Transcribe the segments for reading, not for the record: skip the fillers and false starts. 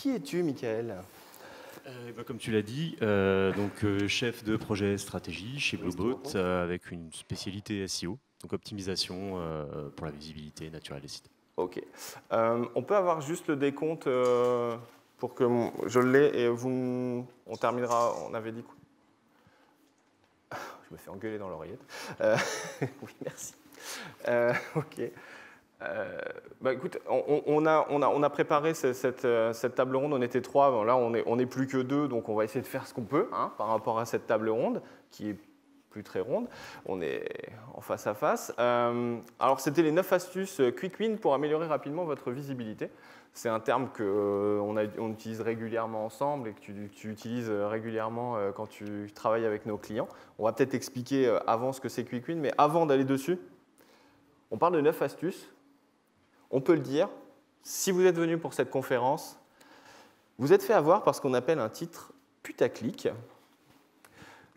Qui es-tu, Michael? Comme tu l'as dit, chef de projet stratégie chez Bluebot avec une spécialité SEO, donc optimisation pour la visibilité naturelle des sites. Ok. On peut avoir juste le décompte pour que je l'ai et on terminera. On avait dit quoi? Je me fais engueuler dans l'oreillette. Oui, merci. Ok. Écoute, on a préparé cette table ronde. On était 3. Bon, là, on est plus que 2, donc on va essayer de faire ce qu'on peut par rapport à cette table ronde qui est plus très ronde. On est en face à face. Alors, c'était les 9 astuces Quick Win pour améliorer rapidement votre visibilité. C'est un terme qu'on utilise régulièrement ensemble et que tu utilises régulièrement quand tu travailles avec nos clients. On va peut-être expliquer avant ce que c'est Quick Win, mais avant d'aller dessus, on parle de 9 astuces. On peut le dire, si vous êtes venu pour cette conférence, vous êtes fait avoir par ce qu'on appelle un titre putaclic.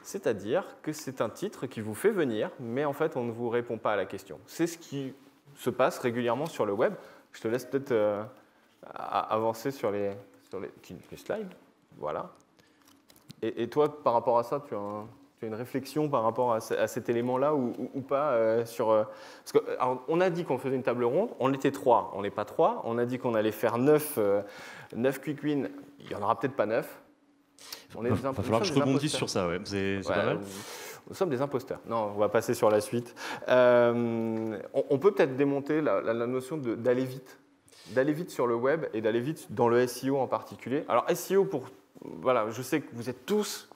C'est-à-dire que c'est un titre qui vous fait venir, mais en fait, on ne vous répond pas à la question. C'est ce qui se passe régulièrement sur le web. Je te laisse peut-être avancer sur les slides. Voilà. Et toi, par rapport à ça, tu as une réflexion par rapport à cet élément-là ou pas parce que, alors, on a dit qu'on faisait une table ronde, on était 3, on n'est pas 3. On a dit qu'on allait faire 9 quick wins, il n'y en aura peut-être pas 9. Il va falloir que je rebondisse sur ça, ouais. C'est pas mal. Nous sommes des imposteurs. Non, on va passer sur la suite. On peut peut-être démonter la notion d'aller vite. D'aller vite sur le web et d'aller vite dans le SEO en particulier. Alors SEO, voilà, je sais que vous êtes tous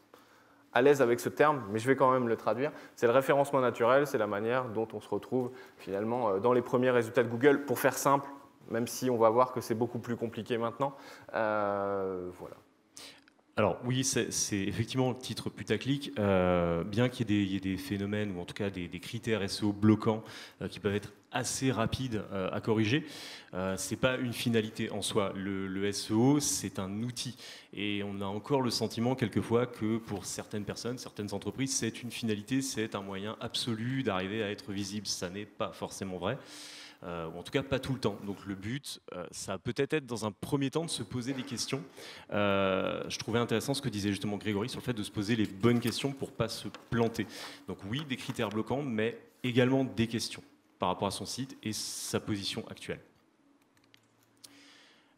à l'aise avec ce terme, mais je vais quand même le traduire. C'est le référencement naturel, c'est la manière dont on se retrouve finalement dans les premiers résultats de Google. Pour faire simple, même si on va voir que c'est beaucoup plus compliqué maintenant. Voilà. Alors oui, c'est effectivement le titre putaclic, bien qu'il y ait des phénomènes ou en tout cas des critères SEO bloquants qui peuvent être assez rapides à corriger, c'est pas une finalité en soi. Le SEO, c'est un outil et on a encore le sentiment quelquefois que pour certaines personnes, certaines entreprises, c'est une finalité, c'est un moyen absolu d'arriver à être visible. Ça n'est pas forcément vrai. Ou en tout cas pas tout le temps. Donc le but, ça va peut-être être dans un premier temps de se poser des questions. Je trouvais intéressant ce que disait justement Grégory sur le fait de se poser les bonnes questions pour ne pas se planter. Donc oui, des critères bloquants, mais également des questions par rapport à son site et sa position actuelle.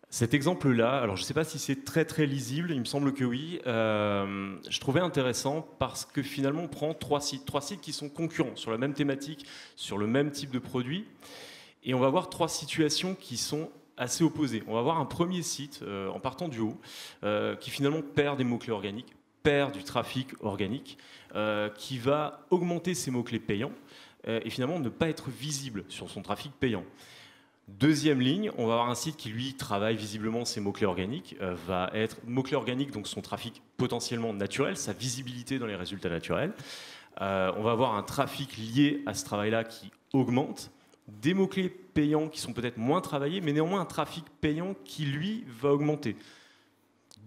Cet exemple-là, alors je ne sais pas si c'est très très lisible, il me semble que oui, je trouvais intéressant parce que finalement on prend trois sites qui sont concurrents sur la même thématique, sur le même type de produit. Et on va voir 3 situations qui sont assez opposées. On va voir un premier site, en partant du haut, qui finalement perd des mots-clés organiques, perd du trafic organique, qui va augmenter ses mots-clés payants et finalement ne pas être visible sur son trafic payant. Deuxième ligne, on va avoir un site qui, lui, travaille visiblement ses mots-clés organiques, va être mots-clés organiques, donc son trafic potentiellement naturel, sa visibilité dans les résultats naturels. On va avoir un trafic lié à ce travail-là qui augmente, des mots-clés payants qui sont peut-être moins travaillés, mais néanmoins un trafic payant qui, lui, va augmenter.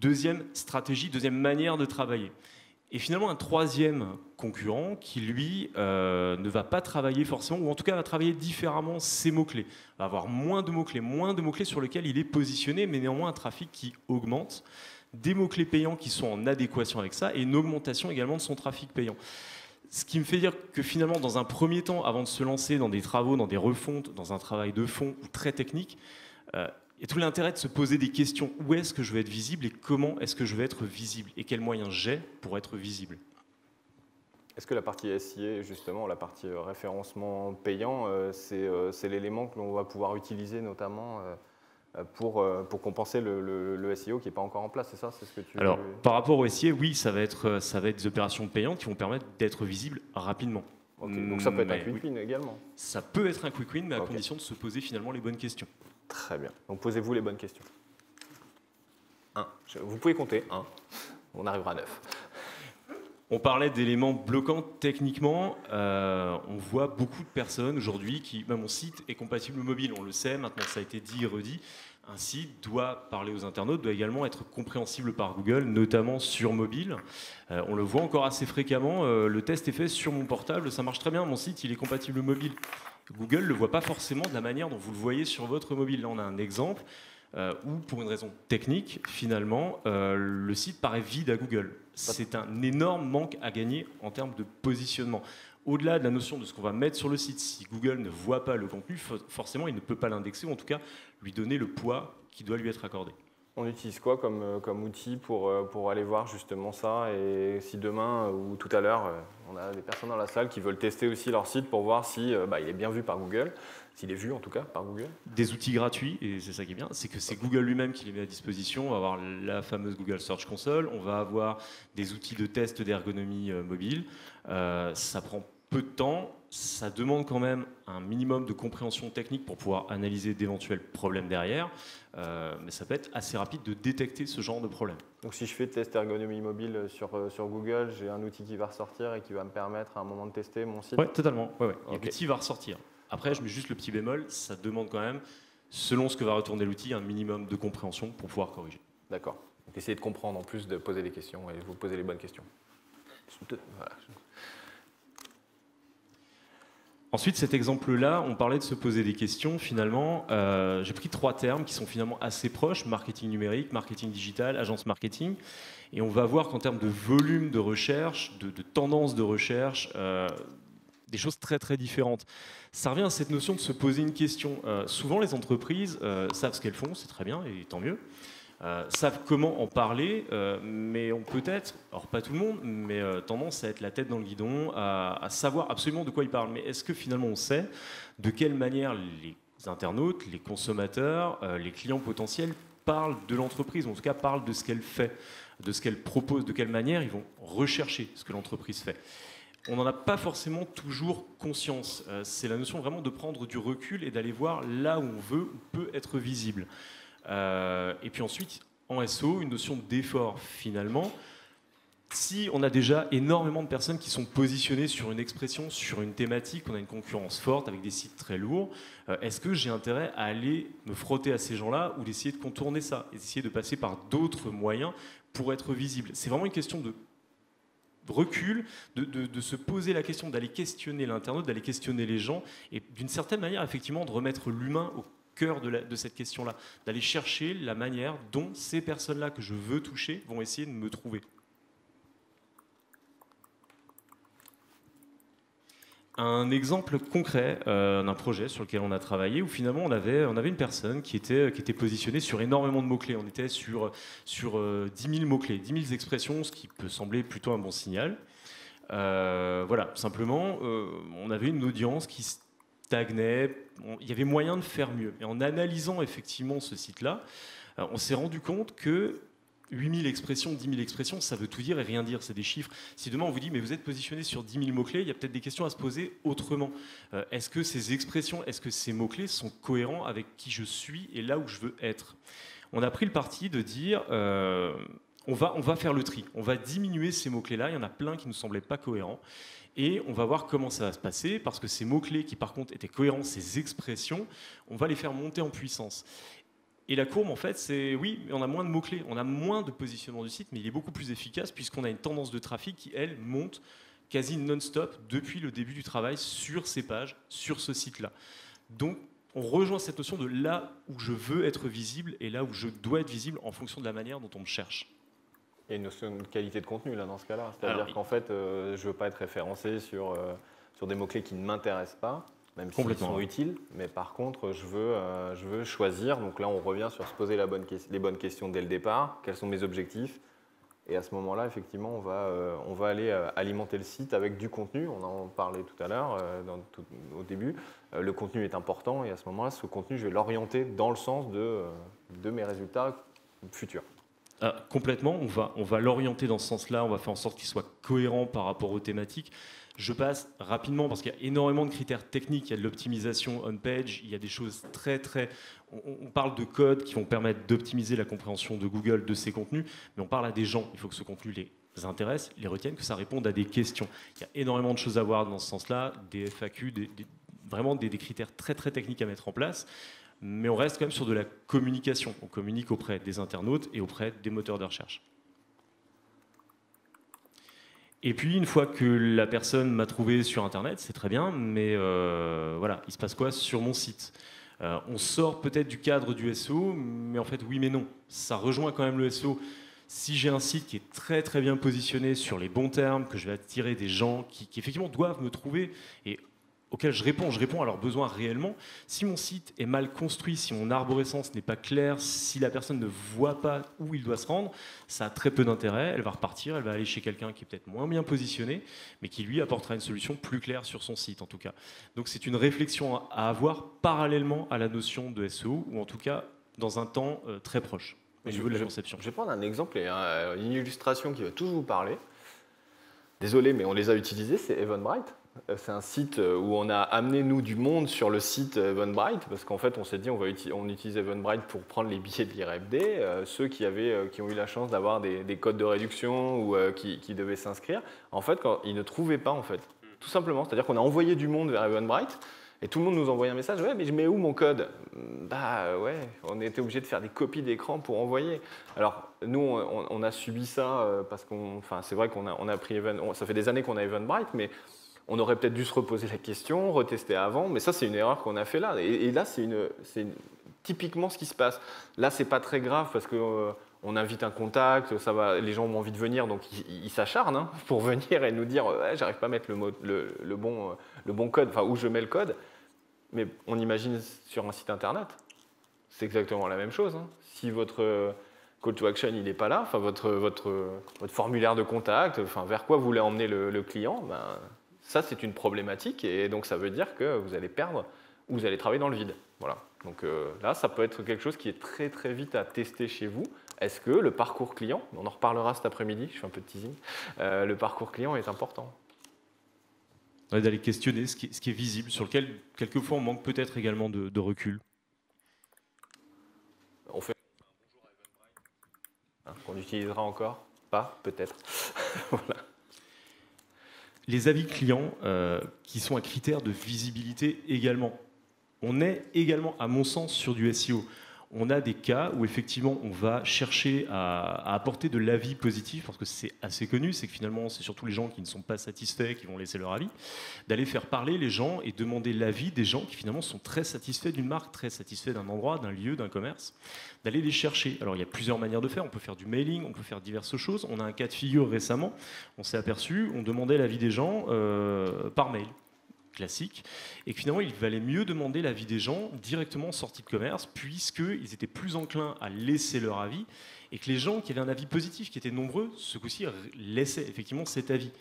Deuxième stratégie, deuxième manière de travailler. Et finalement, un troisième concurrent qui, lui, ne va pas travailler forcément, ou en tout cas va travailler différemment ses mots-clés. Va avoir moins de mots-clés sur lesquels il est positionné, mais néanmoins un trafic qui augmente. Des mots-clés payants qui sont en adéquation avec ça, et une augmentation également de son trafic payant. Ce qui me fait dire que finalement, dans un premier temps, avant de se lancer dans des travaux, dans des refontes, dans un travail de fond très technique, il y a tout l'intérêt de se poser des questions. Où est-ce que je vais être visible et comment est-ce que je vais être visible? Et quels moyens j'ai pour être visible? Est-ce que la partie SIA, justement, la partie référencement payant, c'est l'élément que l'on va pouvoir utiliser notamment pour compenser le SEO qui n'est pas encore en place, c'est ça? C'est ce que tu... Alors, par rapport au SIA, oui, ça va être des opérations payantes qui vont permettre d'être visibles rapidement. Okay, donc ça peut être un quick win également? Ça peut être un quick win, mais à condition de se poser finalement les bonnes questions. Très bien. Donc posez-vous les bonnes questions. 1. Vous pouvez compter 1. On arrivera à 9. On parlait d'éléments bloquants techniquement. On voit beaucoup de personnes aujourd'hui qui, mon site est compatible mobile, on le sait, maintenant ça a été dit et redit. Un site doit parler aux internautes, doit également être compréhensible par Google, notamment sur mobile. On le voit encore assez fréquemment. Le test est fait sur mon portable, ça marche très bien, mon site il est compatible mobile. Google ne le voit pas forcément de la manière dont vous le voyez sur votre mobile. Là on a un exemple. ou pour une raison technique, finalement, le site paraît vide à Google. C'est un énorme manque à gagner en termes de positionnement. Au-delà de la notion de ce qu'on va mettre sur le site, si Google ne voit pas le contenu, forcément, il ne peut pas l'indexer, ou en tout cas, lui donner le poids qui doit lui être accordé. On utilise quoi comme outil pour aller voir justement ça? Et si demain ou tout à l'heure, on a des personnes dans la salle qui veulent tester aussi leur site pour voir si il est bien vu par Google, s'il est vu en tout cas par Google? Des outils gratuits, et c'est ça qui est bien, c'est que c'est Google lui-même qui les met à disposition. On va avoir la fameuse Google Search Console, on va avoir des outils de test d'ergonomie mobile. Ça prend peu de temps, ça demande quand même un minimum de compréhension technique pour pouvoir analyser d'éventuels problèmes derrière, mais ça peut être assez rapide de détecter ce genre de problème. Donc si je fais test ergonomie mobile sur Google, j'ai un outil qui va ressortir et qui va me permettre à un moment de tester mon site? Oui, totalement. Ouais. Okay. L'outil va ressortir. Après, je mets juste le petit bémol, ça demande quand même, selon ce que va retourner l'outil, un minimum de compréhension pour pouvoir corriger. D'accord. Donc essayez de comprendre en plus de poser des questions et vous posez les bonnes questions. Voilà. Ensuite, cet exemple-là, on parlait de se poser des questions. Finalement, j'ai pris 3 termes qui sont finalement assez proches: marketing numérique, marketing digital, agence marketing. Et on va voir qu'en termes de volume de recherche, de tendance de recherche, des choses très très différentes. Ça revient à cette notion de se poser une question. Souvent, les entreprises savent ce qu'elles font, c'est très bien et tant mieux. Savent comment en parler, mais ont peut-être, alors pas tout le monde, mais tendance à être la tête dans le guidon, à savoir absolument de quoi ils parlent. Mais est-ce que finalement on sait de quelle manière les internautes, les consommateurs, les clients potentiels parlent de l'entreprise, ou en tout cas parlent de ce qu'elle fait, de ce qu'elle propose, de quelle manière ils vont rechercher ce que l'entreprise fait? On n'en a pas forcément toujours conscience. C'est la notion vraiment de prendre du recul et d'aller voir là où on veut, où peut être visible. Et puis ensuite, en SEO, une notion d'effort finalement. Si on a déjà énormément de personnes qui sont positionnées sur une expression, sur une thématique, on a une concurrence forte avec des sites très lourds, est-ce que j'ai intérêt à aller me frotter à ces gens-là ou d'essayer de contourner ça, d'essayer de passer par d'autres moyens pour être visible? C'est vraiment une question de recul, de se poser la question, d'aller questionner l'internaute, d'aller questionner les gens et d'une certaine manière, effectivement, de remettre l'humain au cœur de cette question-là, d'aller chercher la manière dont ces personnes-là que je veux toucher vont essayer de me trouver. Un exemple concret d'un projet sur lequel on a travaillé où finalement on avait une personne qui était positionnée sur énormément de mots-clés. On était sur 10 000 mots-clés, 10 000 expressions, ce qui peut sembler plutôt un bon signal. Voilà, simplement, on avait une audience qui stagnait, il y avait moyen de faire mieux. Et en analysant effectivement ce site-là, on s'est rendu compte que 8000 expressions, 10 000 expressions, ça veut tout dire et rien dire, c'est des chiffres. Si demain on vous dit, mais vous êtes positionné sur 10 000 mots-clés, il y a peut-être des questions à se poser autrement. Est-ce que ces expressions, est-ce que ces mots-clés sont cohérents avec qui je suis et là où je veux être? On a pris le parti de dire, on va faire le tri, on va diminuer ces mots-clés-là, il y en a plein qui ne nous semblaient pas cohérents. Et on va voir comment ça va se passer, parce que ces mots-clés qui par contre étaient cohérents, ces expressions, on va les faire monter en puissance. Et la courbe, en fait, c'est oui, on a moins de mots-clés, on a moins de positionnement du site, mais il est beaucoup plus efficace puisqu'on a une tendance de trafic qui, elle, monte quasi non-stop depuis le début du travail sur ces pages, sur ce site-là. Donc, on rejoint cette notion de là où je veux être visible et là où je dois être visible en fonction de la manière dont on me cherche. Il y a une notion de qualité de contenu là, dans ce cas-là. C'est-à-dire qu'en fait, je ne veux pas être référencé sur des mots-clés qui ne m'intéressent pas, même s'ils sont utiles. Mais par contre, je veux choisir. Donc là, on revient sur se poser les bonnes questions dès le départ. Quels sont mes objectifs? Et à ce moment-là, effectivement, on va aller alimenter le site avec du contenu. On en parlait tout à l'heure, au début. Le contenu est important et à ce moment-là, ce contenu, je vais l'orienter dans le sens de mes résultats futurs. Complètement, on va l'orienter dans ce sens-là, on va faire en sorte qu'il soit cohérent par rapport aux thématiques. Je passe rapidement parce qu'il y a énormément de critères techniques, il y a de l'optimisation on-page, il y a des choses très... On parle de codes qui vont permettre d'optimiser la compréhension de Google de ces contenus, mais on parle à des gens, il faut que ce contenu les intéresse, les retienne, que ça réponde à des questions. Il y a énormément de choses à voir dans ce sens-là, des FAQ, vraiment des critères très techniques à mettre en place. Mais on reste quand même sur de la communication. On communique auprès des internautes et auprès des moteurs de recherche. Et puis, une fois que la personne m'a trouvé sur Internet, c'est très bien, mais voilà, il se passe quoi sur mon site? On sort peut-être du cadre du SEO, mais en fait, oui mais non. Ça rejoint quand même le SEO. Si j'ai un site qui est très très bien positionné sur les bons termes, que je vais attirer des gens qui effectivement doivent me trouver et auxquels je réponds à leurs besoins réellement. Si mon site est mal construit, si mon arborescence n'est pas claire, si la personne ne voit pas où il doit se rendre, ça a très peu d'intérêt. Elle va repartir, elle va aller chez quelqu'un qui est peut-être moins bien positionné, mais qui lui apportera une solution plus claire sur son site en tout cas. Donc c'est une réflexion à avoir parallèlement à la notion de SEO, ou en tout cas dans un temps très proche au niveau de la conception. Je vais prendre un exemple et une illustration qui va tous vous parler. Désolé, mais on les a utilisés, c'est Eventbrite. C'est un site où on a amené, nous, du monde sur le site Eventbrite, parce qu'en fait, on s'est dit, on utilise Eventbrite pour prendre les billets de l'IRFD, ceux qui ont eu la chance d'avoir des codes de réduction ou qui devaient s'inscrire. En fait, ils ne trouvaient pas, en fait. Tout simplement. C'est-à-dire qu'on a envoyé du monde vers Eventbrite, et tout le monde nous envoyait un message, ouais, mais je mets où mon code? Bah ouais, on était obligé de faire des copies d'écran pour envoyer. Alors nous, on a subi ça parce c'est vrai qu'on a pris ça fait des années qu'on a Eventbrite, mais on aurait peut-être dû se reposer la question, retester avant, mais ça c'est une erreur qu'on a fait là. Et là, c'est typiquement ce qui se passe. Là, c'est pas très grave parce que on invite un contact, ça va, les gens ont envie de venir, donc ils s'acharnent pour venir et nous dire ouais, j'arrive pas à mettre le bon code, enfin où je mets le code. Mais on imagine sur un site internet, c'est exactement la même chose. Si votre call to action il n'est pas là, enfin votre formulaire de contact, enfin vers quoi vous voulez emmener le client, ben, ça c'est une problématique et donc ça veut dire que vous allez perdre ou vous allez travailler dans le vide. Voilà. Donc là, ça peut être quelque chose qui est très très vite à tester chez vous. Est-ce que le parcours client, on en reparlera cet après-midi, je fais un peu de teasing, le parcours client est important. D'aller questionner ce qui est visible, sur lequel quelquefois on manque peut-être également de recul. On fait un bonjour à Eventbrite, qu'on utilisera encore, pas peut-être. Voilà. Les avis clients qui sont un critère de visibilité également. On est également, à mon sens, sur du SEO. On a des cas où effectivement on va chercher à apporter de l'avis positif, parce que c'est assez connu, c'est que finalement c'est surtout les gens qui ne sont pas satisfaits qui vont laisser leur avis, d'aller faire parler les gens et demander l'avis des gens qui finalement sont très satisfaits d'une marque, très satisfaits d'un endroit, d'un lieu, d'un commerce, d'aller les chercher. Alors il y a plusieurs manières de faire, on peut faire du mailing, on peut faire diverses choses. On a un cas de figure récemment, on s'est aperçu, on demandait l'avis des gens par mail. Classique, et que finalement il valait mieux demander l'avis des gens directement en sortie de commerce, puisqu'ils étaient plus enclins à laisser leur avis, et que les gens qui avaient un avis positif, qui étaient nombreux, ce coup-ci laissaient effectivement cet avis.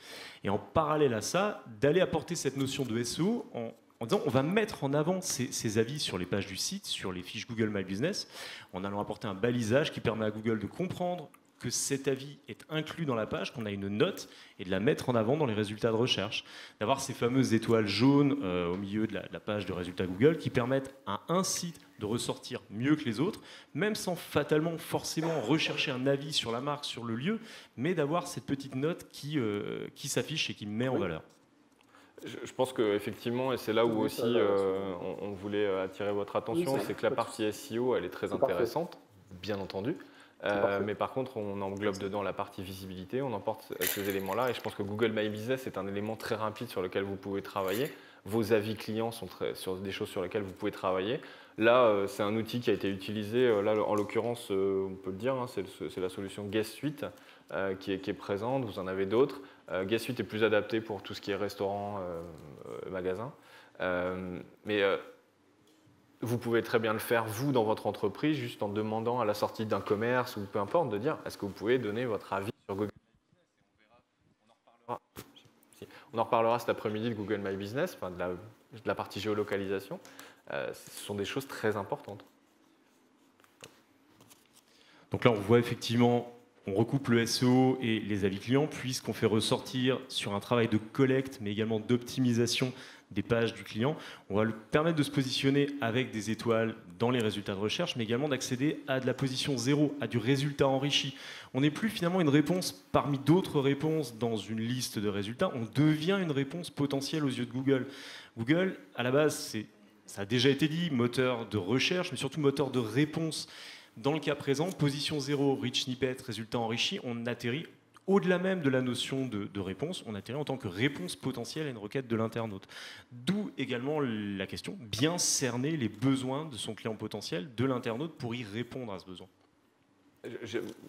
Et en parallèle à ça, d'aller apporter cette notion de SEO en disant on va mettre en avant ces avis sur les pages du site, sur les fiches Google My Business, en allant apporter un balisage qui permet à Google de comprendre que cet avis est inclus dans la page, qu'on a une note, et de la mettre en avant dans les résultats de recherche. D'avoir ces fameuses étoiles jaunes au milieu de la page de résultats Google qui permettent à un site de ressortir mieux que les autres, même sans fatalement forcément rechercher un avis sur la marque, sur le lieu, mais d'avoir cette petite note qui s'affiche et qui met en valeur. Je pense qu'effectivement, et c'est là où aussi on voulait attirer votre attention, c'est que la partie SEO, elle est très intéressante, bien entendu. Mais par contre, on englobe dedans la partie visibilité, on emporte ces éléments-là, et je pense que Google My Business est un élément très rapide sur lequel vous pouvez travailler. Vos avis clients sont sur des choses sur lesquelles vous pouvez travailler. Là, c'est un outil qui a été utilisé, là, en l'occurrence, on peut le dire, c'est la solution Guest Suite qui est présente, vous en avez d'autres. Guest Suite est plus adapté pour tout ce qui est restaurant, magasin. Mais vous pouvez très bien le faire, vous, dans votre entreprise, juste en demandant à la sortie d'un commerce ou peu importe, de dire est-ce que vous pouvez donner votre avis sur Google My Business. On en reparlera cet après-midi de Google My Business, enfin de la partie géolocalisation. Ce sont des choses très importantes. Donc là, on voit effectivement, on recoupe le SEO et les avis clients, puisqu'on fait ressortir sur un travail de collecte, mais également d'optimisation des pages du client. On va lui permettre de se positionner avec des étoiles dans les résultats de recherche, mais également d'accéder à de la position 0, à du résultat enrichi. On n'est plus finalement une réponse parmi d'autres réponses dans une liste de résultats, on devient une réponse potentielle aux yeux de Google. Google, à la base, ça a déjà été dit, moteur de recherche, mais surtout moteur de réponse. Dans le cas présent, position 0, rich snippet, résultat enrichi, on atterrit au-delà même de la notion de réponse, on atterrit en tant que réponse potentielle à une requête de l'internaute. D'où également la question, bien cerner les besoins de son client potentiel, de l'internaute, pour y répondre à ce besoin.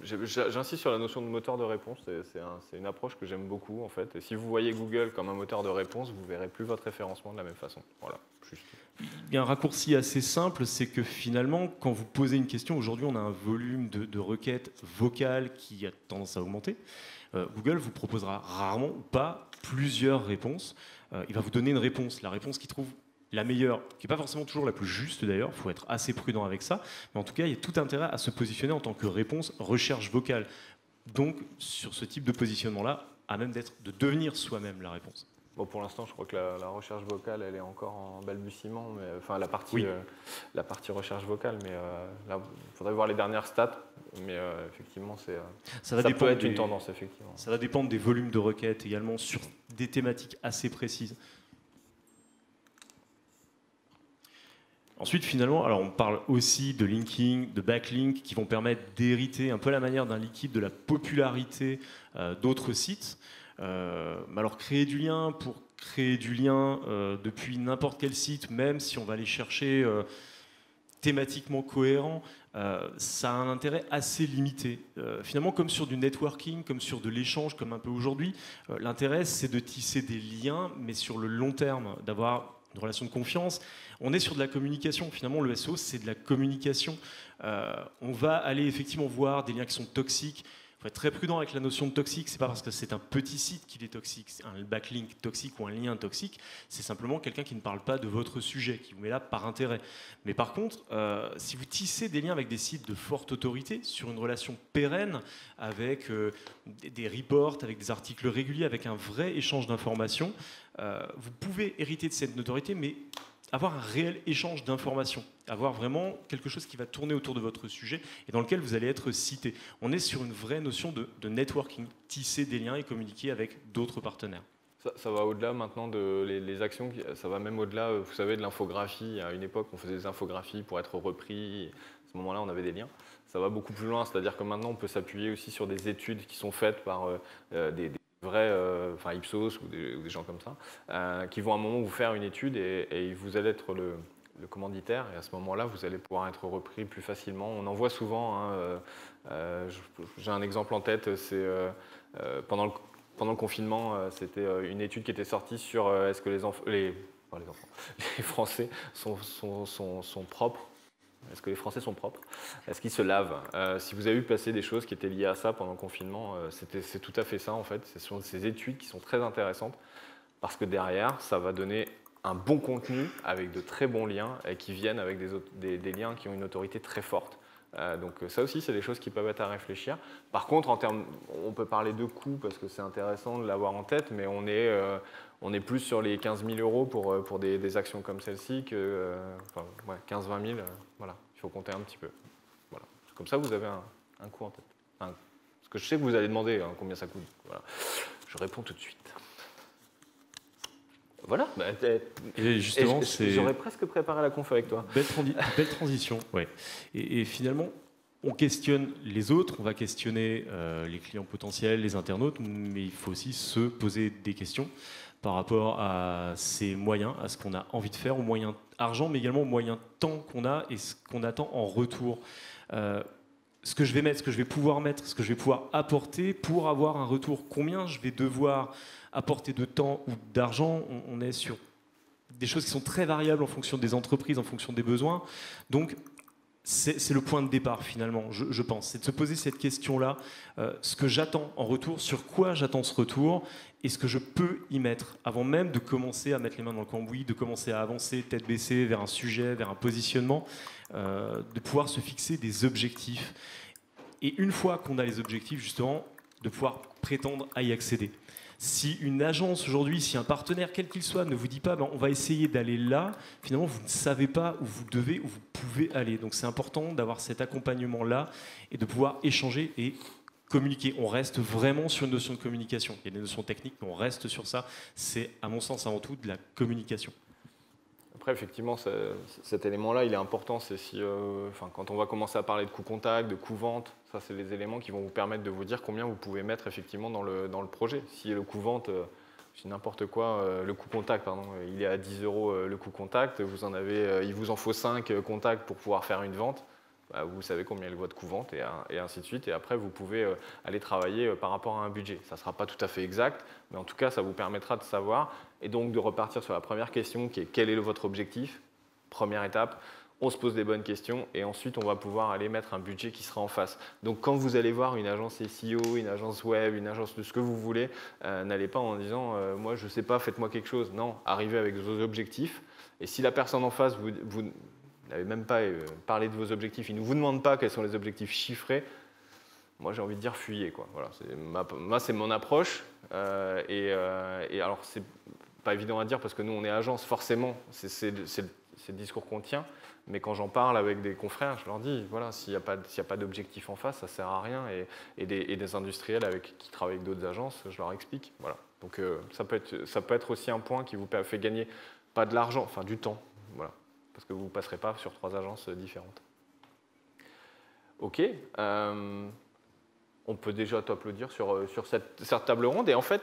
J'insiste sur la notion de moteur de réponse, c'est une approche que j'aime beaucoup en fait. Et si vous voyez Google comme un moteur de réponse, vous ne verrez plus votre référencement de la même façon. Voilà, juste. Il y a un raccourci assez simple, c'est que finalement, quand vous posez une question, aujourd'hui on a un volume de requêtes vocales qui a tendance à augmenter. Google vous proposera rarement ou pas plusieurs réponses. Il va vous donner une réponse, la réponse qu'il trouve la meilleure, qui n'est pas forcément toujours la plus juste d'ailleurs, il faut être assez prudent avec ça, mais en tout cas il y a tout intérêt à se positionner en tant que réponse recherche vocale. Donc sur ce type de positionnement-là, à même de devenir soi-même la réponse. Bon, pour l'instant, je crois que la recherche vocale, elle est encore en balbutiement, mais, enfin la partie recherche vocale, mais là, il faudrait voir les dernières stats, mais effectivement, ça peut être une tendance, effectivement. Ça va dépendre des volumes de requêtes également sur des thématiques assez précises. Ensuite, finalement, alors on parle aussi de linking, de backlink, qui vont permettre d'hériter un peu à la manière d'un liquide de la popularité d'autres sites. Alors créer du lien pour créer du lien depuis n'importe quel site, même si on va aller chercher thématiquement cohérent, ça a un intérêt assez limité. Finalement, comme sur du networking, comme sur de l'échange, comme un peu aujourd'hui, l'intérêt c'est de tisser des liens, mais sur le long terme, d'avoir une relation de confiance. On est sur de la communication. Finalement, le SEO, c'est de la communication. On va aller effectivement voir des liens qui sont toxiques. Il faut être très prudent avec la notion de toxique. C'est pas parce que c'est un petit site qu'il est toxique, un backlink toxique ou un lien toxique. C'est simplement quelqu'un qui ne parle pas de votre sujet, qui vous met là par intérêt. Mais par contre, si vous tissez des liens avec des sites de forte autorité, sur une relation pérenne, avec des reports, avec des articles réguliers, avec un vrai échange d'informations, vous pouvez hériter de cette notoriété, mais avoir un réel échange d'informations, avoir vraiment quelque chose qui va tourner autour de votre sujet et dans lequel vous allez être cité. On est sur une vraie notion de networking, tisser des liens et communiquer avec d'autres partenaires. Ça va au-delà maintenant de les actions, ça va même au-delà, vous savez, de l'infographie. À une époque, on faisait des infographies pour être repris. À ce moment-là, on avait des liens. Ça va beaucoup plus loin, c'est-à-dire que maintenant, on peut s'appuyer aussi sur des études qui sont faites par des vrais, enfin Ipsos ou des gens comme ça, qui vont à un moment vous faire une étude et vous allez être le commanditaire, et à ce moment-là, vous allez pouvoir être repris plus facilement. On en voit souvent, j'ai un exemple en tête, c'est pendant le confinement, c'était une étude qui était sortie sur est-ce que les Français sont propres. Est-ce que les Français sont propres? Est-ce qu'ils se lavent? Si vous avez vu passer des choses qui étaient liées à ça pendant le confinement, c'est tout à fait ça en fait. Ce sont ces études qui sont très intéressantes parce que derrière, ça va donner un bon contenu avec de très bons liens et qui viennent avec des liens qui ont une autorité très forte. Donc ça aussi, c'est des choses qui peuvent être à réfléchir. Par contre, on peut parler de coûts parce que c'est intéressant de l'avoir en tête, mais on est plus sur les 15 000 euros pour des actions comme celle-ci que 15-20 000. Voilà, il faut compter un petit peu. Voilà. Comme ça, vous avez un coût en tête. Parce que je sais que vous allez demander combien ça coûte. Voilà. Je réponds tout de suite. Voilà. Et justement, j'aurais presque préparé la conf avec toi. Belle transition, ouais. Et finalement, on questionne les autres, on va questionner les clients potentiels, les internautes, mais il faut aussi se poser des questions par rapport à ses moyens, à ce qu'on a envie de faire, aux moyens argent, mais également aux moyens temps qu'on a et ce qu'on attend en retour. Ce que je vais mettre, ce que je vais pouvoir mettre, ce que je vais pouvoir apporter pour avoir un retour. Combien je vais devoir apporter de temps ou d'argent? On est sur des choses qui sont très variables en fonction des entreprises, en fonction des besoins. Donc, c'est le point de départ finalement, je pense. C'est de se poser cette question-là, ce que j'attends en retour, sur quoi j'attends ce retour et ce que je peux y mettre avant même de commencer à mettre les mains dans le cambouis, de commencer à avancer tête baissée vers un sujet, vers un positionnement, de pouvoir se fixer des objectifs. Et une fois qu'on a les objectifs, justement, de pouvoir prétendre à y accéder. Si une agence aujourd'hui, si un partenaire, quel qu'il soit, ne vous dit pas on va essayer d'aller là, finalement, vous ne savez pas où vous devez, où vous pouvez aller. Donc c'est important d'avoir cet accompagnement-là et de pouvoir échanger et communiquer. On reste vraiment sur une notion de communication. Il y a des notions techniques, mais on reste sur ça. C'est, à mon sens, avant tout de la communication. Après, effectivement, cet élément-là, il est important. C'est si, quand on va commencer à parler de coût contact, de coût vente, ça, c'est les éléments qui vont vous permettre de vous dire combien vous pouvez mettre effectivement dans le projet. Si le coût vente, c'est n'importe quoi, le coût contact, pardon, il est à 10 € le coût contact, il vous en faut 5 contacts pour pouvoir faire une vente. Bah, vous savez combien est votre coût vente et ainsi de suite. Et après, vous pouvez aller travailler par rapport à un budget. Ça ne sera pas tout à fait exact, mais en tout cas, ça vous permettra de savoir et donc de repartir sur la première question qui est quel est votre objectif. Première étape, on se pose des bonnes questions et ensuite, on va pouvoir aller mettre un budget qui sera en face. Donc, quand vous allez voir une agence SEO, une agence web, une agence de ce que vous voulez, n'allez pas en disant « moi, je ne sais pas, faites-moi quelque chose ». Non, arrivez avec vos objectifs. Et si la personne en face, vous n'avez même pas parlé de vos objectifs, il ne vous demande pas quels sont les objectifs chiffrés, moi j'ai envie de dire fuyez, quoi. Voilà, c'est mon approche. Et alors, c'est pas évident à dire parce que nous, on est agence, forcément, c'est le discours qu'on tient. Mais quand j'en parle avec des confrères, je leur dis, voilà, s'il n'y a pas d'objectif en face, ça ne sert à rien. Et des industriels qui travaillent avec d'autres agences, je leur explique. Voilà. Donc ça peut être aussi un point qui vous fait gagner pas de l'argent, enfin du temps. Voilà. Parce que vous ne passerez pas sur 3 agences différentes. OK. On peut déjà t'applaudir sur cette table ronde. Et en fait,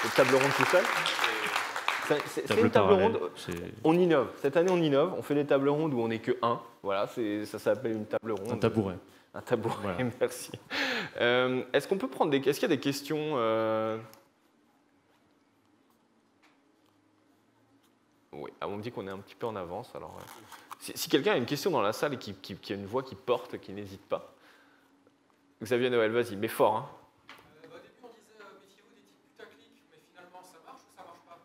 cette table ronde tout seul, c'est une table ronde. On innove. Cette année, on innove. On fait des tables rondes où on n'est que 1. Voilà, ça s'appelle une table ronde. Un tabouret. Un tabouret, voilà. Merci. Est-ce qu'on peut prendre est-ce qu'il y a des questions Oui, on me dit qu'on est un petit peu en avance. Alors, si quelqu'un a une question dans la salle et qui a une voix qui porte, qui n'hésite pas. Xavier Noël, vas-y, mais fort. Hein. Au début, on disait méfiez-vous des titres putaclic, mais finalement, ça marche ou ça marche pas?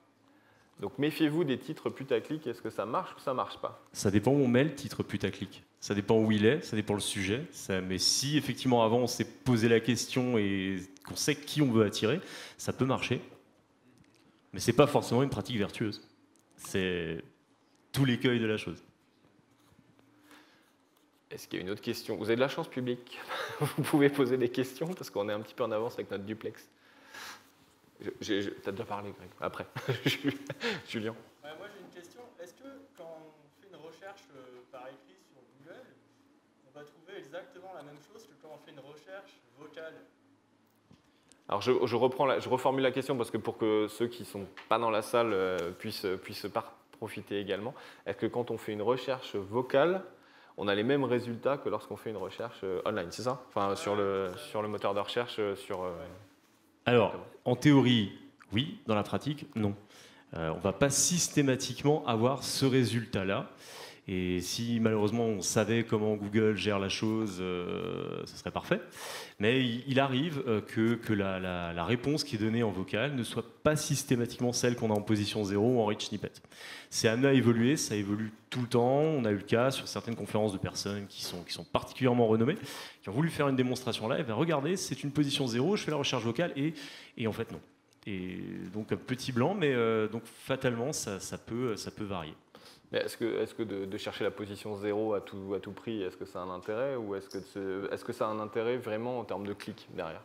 Donc, méfiez-vous des titres putaclic, est-ce que ça marche ou ça marche pas? Ça dépend où on met le titre putaclic. Ça dépend où il est, ça dépend le sujet. Mais si, effectivement, avant, on s'est posé la question et qu'on sait qui on veut attirer, ça peut marcher. Mais ce n'est pas forcément une pratique vertueuse. C'est tout l'écueil de la chose. Est-ce qu'il y a une autre question? Vous avez de la chance, public. Vous pouvez poser des questions parce qu'on est un petit peu en avance avec notre duplex. Tu as déjà parlé, Greg. Après. Julien. Moi, j'ai une question. Est-ce que quand on fait une recherche par écrit sur Google, on va trouver exactement la même chose que quand on fait une recherche vocale? Alors, je reformule la question parce que pour que ceux qui ne sont pas dans la salle puissent profiter également. Est-ce que quand on fait une recherche vocale, on a les mêmes résultats que lorsqu'on fait une recherche online, c'est ça? Enfin, sur le moteur de recherche. Alors, en théorie, oui. Dans la pratique, non. On ne va pas systématiquement avoir ce résultat-là. Et si malheureusement on savait comment Google gère la chose, ce serait parfait. Mais il arrive que la réponse qui est donnée en vocal ne soit pas systématiquement celle qu'on a en position 0 ou en rich snippet. C'est amené à évoluer, ça évolue tout le temps. On a eu le cas sur certaines conférences de personnes qui sont particulièrement renommées, qui ont voulu faire une démonstration live. Regardez, c'est une position 0, je fais la recherche vocale et en fait non. Et donc un petit blanc, mais donc fatalement ça peut varier. Est-ce que de chercher la position 0 à tout prix, est-ce que ça a un intérêt ou est-ce que ça a un intérêt vraiment en termes de clics derrière?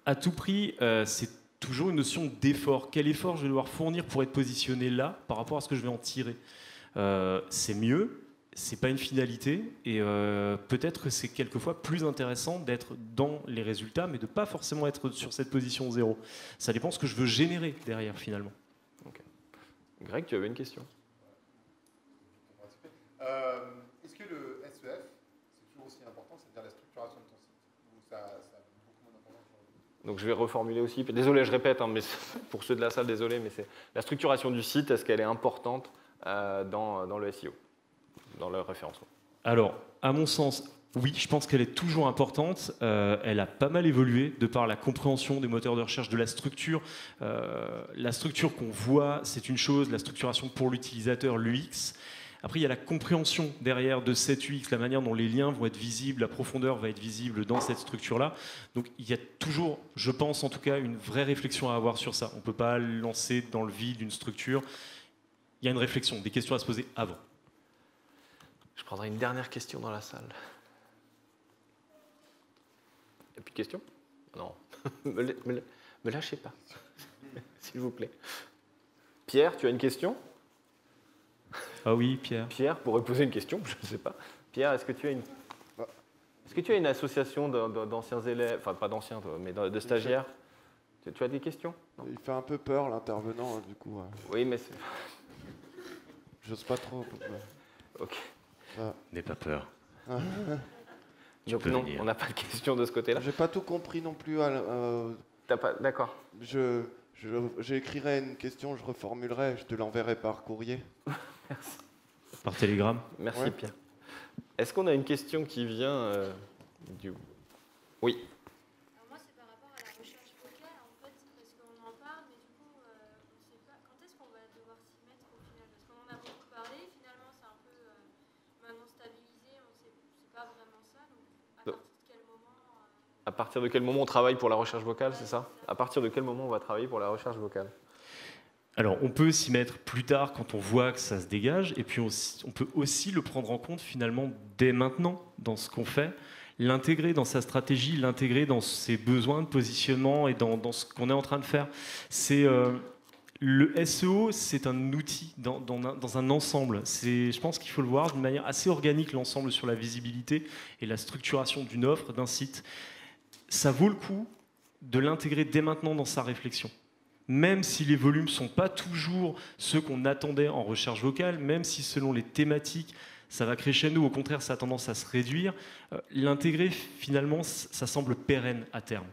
À tout prix, c'est toujours une notion d'effort. Quel effort je vais devoir fournir pour être positionné là par rapport à ce que je vais en tirer? C'est mieux, c'est pas une finalité et peut-être que c'est quelquefois plus intéressant d'être dans les résultats mais de pas forcément être sur cette position 0. Ça dépend de ce que je veux générer derrière finalement. Okay. Greg, tu avais une question? Est-ce que le SEF, c'est toujours aussi important, c'est-à-dire la structuration de ton site, ou ça a beaucoup moins d'importance aujourd'hui? Donc je vais reformuler aussi. Désolé, je répète, hein, mais pour ceux de la salle, désolé, mais c'est la structuration du site, est-ce qu'elle est importante dans le SEO, dans le référencement? Alors, à mon sens, oui, je pense qu'elle est toujours importante. Elle a pas mal évolué de par la compréhension des moteurs de recherche, de la structure. La structure qu'on voit, c'est une chose, la structuration pour l'utilisateur, l'UX. Après, il y a la compréhension derrière de cette UX, la manière dont les liens vont être visibles, la profondeur va être visible dans cette structure-là. Donc, il y a toujours, je pense en tout cas, une vraie réflexion à avoir sur ça. On ne peut pas lancer dans le vide une structure. Il y a une réflexion, des questions à se poser avant. Je prendrai une dernière question dans la salle. Il n'y a plus de questions? Non. Me lâchez pas, s'il vous plaît. Pierre, tu as une question? Ah oui, Pierre. Pierre pourrait poser une question, je ne sais pas. Pierre, est-ce que tu as une association d'anciens élèves, enfin pas d'anciens, mais de stagiaires? Tu as des questions? Non. Il fait un peu peur l'intervenant, du coup. Oui, mais J'ose pas trop. ok. N'aie pas peur. Donc non, on n'a pas de questions de ce côté-là. J'ai pas tout compris non plus. T'as pas, d'accord. J'écrirai une question, je reformulerai, je te l'enverrai par courrier. Merci. Par télégramme. Merci Ouais. Pierre. Est-ce qu'on a une question qui vient du... Oui. Alors moi, c'est par rapport à la recherche vocale, en fait, parce qu'on en parle, mais du coup, on ne sait pas quand est-ce qu'on va devoir s'y mettre au final. Parce qu'on en a beaucoup parlé, finalement, c'est un peu maintenant stabilisé, on sait, c'est pas vraiment ça. Donc, à partir de quel moment À partir de quel moment on travaille pour la recherche vocale, c'est ça? À partir de quel moment on va travailler pour la recherche vocale? Alors, on peut s'y mettre plus tard quand on voit que ça se dégage, et puis on peut aussi le prendre en compte finalement dès maintenant dans ce qu'on fait, l'intégrer dans sa stratégie, l'intégrer dans ses besoins de positionnement et dans ce qu'on est en train de faire. Le SEO, c'est un outil dans un ensemble. Je pense qu'il faut le voir d'une manière assez organique, l'ensemble sur la visibilité et la structuration d'une offre, d'un site. Ça vaut le coup de l'intégrer dès maintenant dans sa réflexion. Même si les volumes ne sont pas toujours ceux qu'on attendait en recherche vocale, même si selon les thématiques, ça va crescendo, au contraire, ça a tendance à se réduire, l'intégrer, finalement, ça semble pérenne à terme.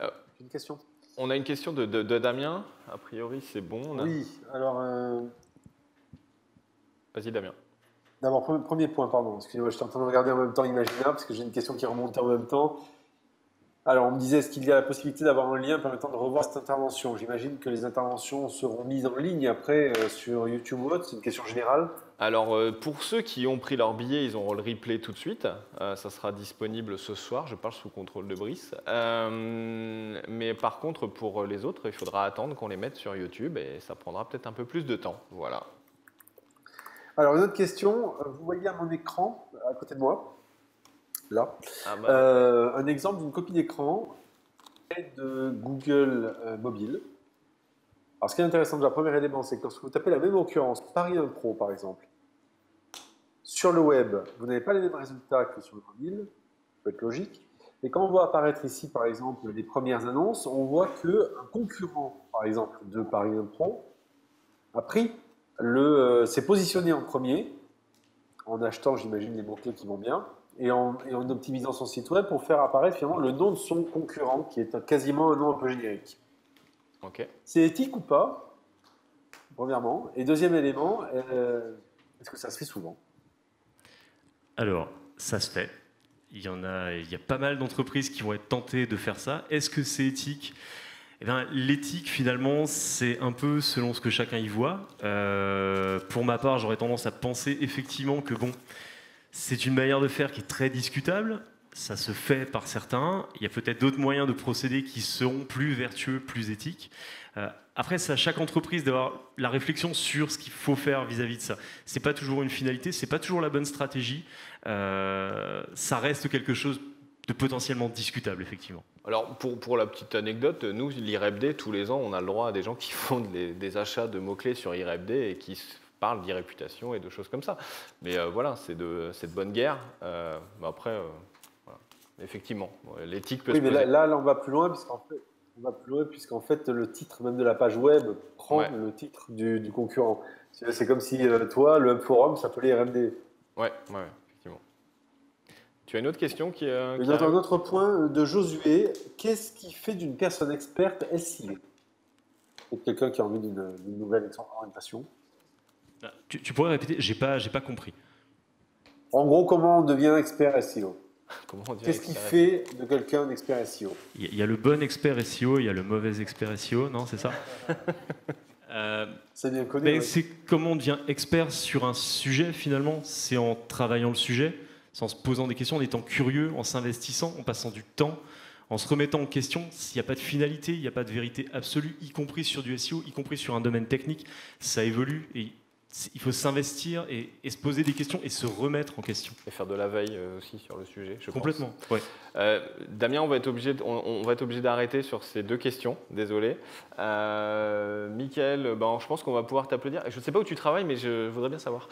J'ai une question. On a une question de Damien. A priori, c'est bon. Oui, alors... Vas-y, Damien. D'abord, premier point, pardon. Excusez-moi, j'étais en train de regarder en même temps Imaginable, parce que j'ai une question qui remonte en même temps. Alors, on me disait, est-ce qu'il y a la possibilité d'avoir un lien permettant de revoir cette intervention? J'imagine que les interventions seront mises en ligne après sur YouTube ou autre. C'est une question générale. Alors, pour ceux qui ont pris leur billet, ils auront le replay tout de suite. Ça sera disponible ce soir. Je parle sous contrôle de Brice. Mais par contre, pour les autres, il faudra attendre qu'on les mette sur YouTube et ça prendra peut-être un peu plus de temps. Voilà. Alors, une autre question. Vous voyez à mon écran, à côté de moi, là, un exemple d'une copie d'écran de Google Mobile. Alors, ce qui est intéressant, déjà, premier élément, c'est que lorsque vous tapez la même occurrence, Paris Impro, par exemple, sur le web, vous n'avez pas les mêmes résultats que sur le mobile, ça peut être logique. Et quand on voit apparaître ici, par exemple, les premières annonces, on voit qu'un concurrent, par exemple, de Paris Impro, a pris s'est positionné en premier, en achetant, j'imagine, les mots-clés qui vont bien, et en optimisant son site web pour faire apparaître finalement le nom de son concurrent, qui est quasiment un nom un peu générique. Ok. C'est éthique ou pas, premièrement? Et deuxième élément, est-ce que ça se fait souvent? Alors, ça se fait. Il y a pas mal d'entreprises qui vont être tentées de faire ça. Est-ce que c'est éthique? Eh bien, l'éthique, finalement, c'est un peu selon ce que chacun y voit. Pour ma part, j'aurais tendance à penser effectivement que bon, c'est une manière de faire qui est très discutable. Ça se fait par certains. Il y a peut-être d'autres moyens de procéder qui seront plus vertueux, plus éthiques. Après, c'est à chaque entreprise d'avoir la réflexion sur ce qu'il faut faire vis-à-vis de ça. C'est pas toujours une finalité, c'est pas toujours la bonne stratégie. Ça reste quelque chose de potentiellement discutable, effectivement. Alors, pour la petite anecdote, nous, l'IREBD, tous les ans, on a le droit à des gens qui font des achats de mots-clés sur IREBD et qui parlent d'e-réputation et de choses comme ça. Mais voilà, c'est de bonne guerre. Mais après, voilà. Effectivement, l'éthique peut se poser. Oui, mais là, on va plus loin, puisqu'en fait, le titre même de la page web prend le titre du concurrent. C'est comme si toi, le Hub Forum s'appelait IREBD. Ouais, effectivement. Tu as une autre question qui Un autre point de Josué. Qu'est-ce qui fait d'une personne experte SEO? C'est quelqu'un qui a envie d'une nouvelle orientation. Tu pourrais répéter? J'ai pas compris. En gros, comment on devient expert SEO? Qu'est-ce qui expert fait de quelqu'un un expert SEO? Il y a le bon expert SEO, il y a le mauvais expert SEO, non, c'est ça? C'est bien connu. Oui. C'est comment on devient expert sur un sujet, finalement. C'est en travaillant le sujet, c'est en se posant des questions, en étant curieux, en s'investissant, en passant du temps, en se remettant en question. S'il n'y a pas de finalité, il n'y a pas de vérité absolue, y compris sur du SEO, y compris sur un domaine technique, ça évolue et il faut s'investir et se poser des questions et se remettre en question. Et faire de la veille aussi sur le sujet, je Complètement, pense. Ouais. Damien, on va être obligé d'arrêter sur ces 2 questions, désolé. Mickaël, je pense qu'on va pouvoir t'applaudir. Je ne sais pas où tu travailles, mais je voudrais bien savoir.